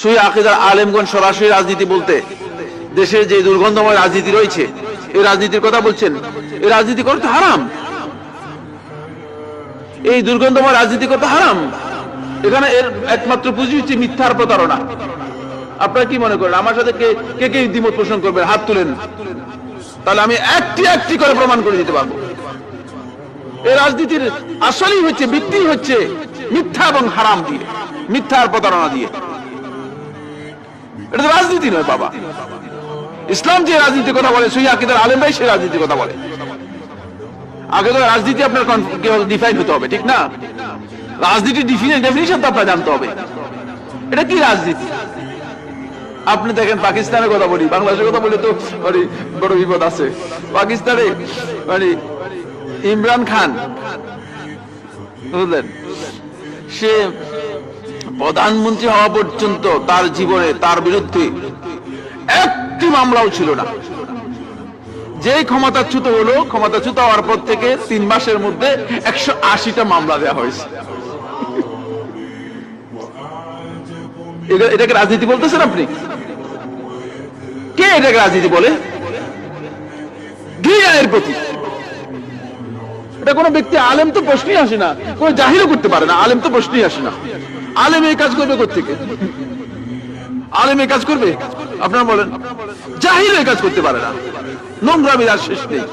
সহি আকীদার আলেমগণ সরাসরি রাজনীতি বলতে দেশের যে দুর্গন্ধময় রাজনীতি রয়েছে এই রাজনীতির কথা বলছেন। এই রাজনীতি করতে হারাম, এই দুর্গন্ধময় রাজনীতি করতে হারাম। এখানে এর একমাত্র পুঁজি হচ্ছে মিথ্যার প্রতারণা। আপনারা কি মনে করেন আমার সাথে কে কে দ্বিমত পোষণ করবেন? হাত তুলেন, তাহলে আমি একটি একটি করে প্রমাণ করে দিতে পারবো। এই রাজনীতির আসলেই হচ্ছে, ভিত্তি হচ্ছে মিথ্যা এবং হারাম দিয়ে, মিথ্যা আর প্রতারণা দিয়ে। এটা তো রাজনীতি নয় বাবা। ইসলাম যে রাজনীতির কথা বলে সহি আকীদার আলেমরাই সেই রাজনীতির কথা বলে। আগে তো রাজনীতি আপনার ডিফাইন হতে হবে, ঠিক না? রাজনীতির ডেফিনিশন তো আপনার জানতে হবে, এটা কি রাজনীতি। আপনি দেখেন পাকিস্তানের কথা বলি, বাংলাদেশের কথা বলে তো বড় বিপদ আছে। পাকিস্তানে ইমরান খান, বুঝলেন, সে প্রধানমন্ত্রী হওয়া পর্যন্ত তার জীবনে তার বিরুদ্ধে একটি মামলাও ছিল না। যেই ক্ষমতাচ্যুত হলো, ক্ষমতাচ্যুত হওয়ার পর থেকে 3 মাসের মধ্যে 180টা মামলা দেওয়া হয়েছে। এটাকে রাজনীতি বলতেছেন আপনি? কে এটাকে রাজনীতি বলে? ঘৃণার প্রতি। এটা কোন ব্যক্তি, আলেম তো প্রশ্নই আসে না, কোন জাহিলও করতে পারে না। আলেম তো প্রশ্নই আসে না। আলেম এই কাজ করবে কোত্থেকে? আলেম এই কাজ করবে? আপনারা বলেন। জাহিল এই কাজ করতে পারে না। নোংরামির আর শেষ নেই।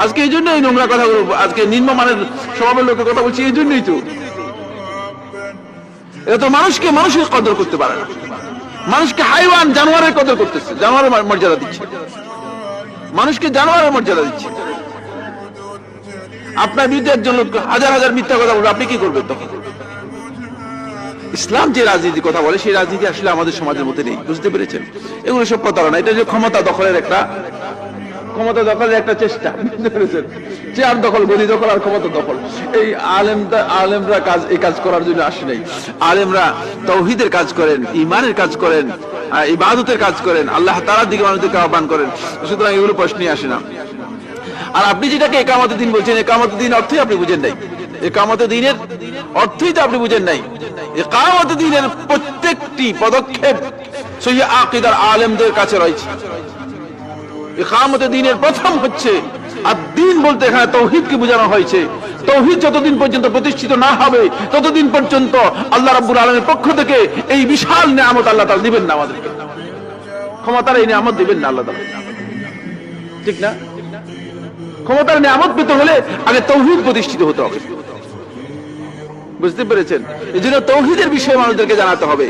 আজকে এই জন্য এই নোংরা কথা বলবো, আজকে নিম্নমানের স্বভাবের লোকের কথা বলছি এই জন্যই তো। এটা তো মানুষকে মানুষের কদর করতে পারে না, মানুষকে হাইওয়ান জানোয়ারের কদর করতেছে, জানোয়ারের মর্যাদা দিচ্ছে, মানুষকে জানোয়ারের মর্যাদা দিচ্ছে। আপনার বিরুদ্ধে একজন লোক হাজার হাজার মিথ্যা কথা বলবে, আপনি কি করবেন তখন? ইসলাম যে রাজনীতির কথা বলে সেই রাজনীতি আসলে আমাদের সমাজের মধ্যে নেই, বুঝতে পেরেছেন? এগুলো সব প্রতারণা। এটা যে ক্ষমতা দখলের একটা চেষ্টা, বুঝতে পেরেছেন? চেয়ার দখল, গদি দখল আর ক্ষমতা দখল। এই আলেমরা এই কাজ করার জন্য আসে নাই। আলেমরা তাওহীদের কাজ করেন, ঈমানের কাজ করেন, ইবাদতের কাজ করেন, আল্লাহ তাআলার দিকে মানুষদেরকে আহ্বান করেন। সুতরাং এগুলো প্রশ্নই আসে না। আর আপনি যেটাকে ইকামতে দ্বীন বলছেন, ইকামতে দ্বীন অর্থই আপনি বুঝেন নাই। ইকামতে দ্বীনের অর্থই তো আপনি বুঝেন নাই। ইকামতে দ্বীনের প্রত্যেকটি পদক্ষেপ সহি আকীদার আলেমদের কাছে রয়েছে। ইকামতে দ্বীনের প্রথম হচ্ছে আদ-দ্বীন বলতে এখানে তাওহীদকে বোঝানো হয়েছে। তাওহীদ যতদিন পর্যন্ত প্রতিষ্ঠিত না হবে ততদিন পর্যন্ত আল্লাহ রাব্বুল আলামিনের পক্ষ থেকে এই বিশাল নিয়ামত আল্লাহ তাআলা দিবেন না আমাদেরকে। ক্ষমতার এই নিয়ামত দিবেন না আল্লাহ তাআলা, ঠিক না? ক্ষমতার নিয়ামত পেতে হলে আগে তাওহীদ প্রতিষ্ঠিত হতে হবে, বুঝতে পেরেছেন? এই জন্য তাওহীদের বিষয়ে মানুষদেরকে জানাতে হবে।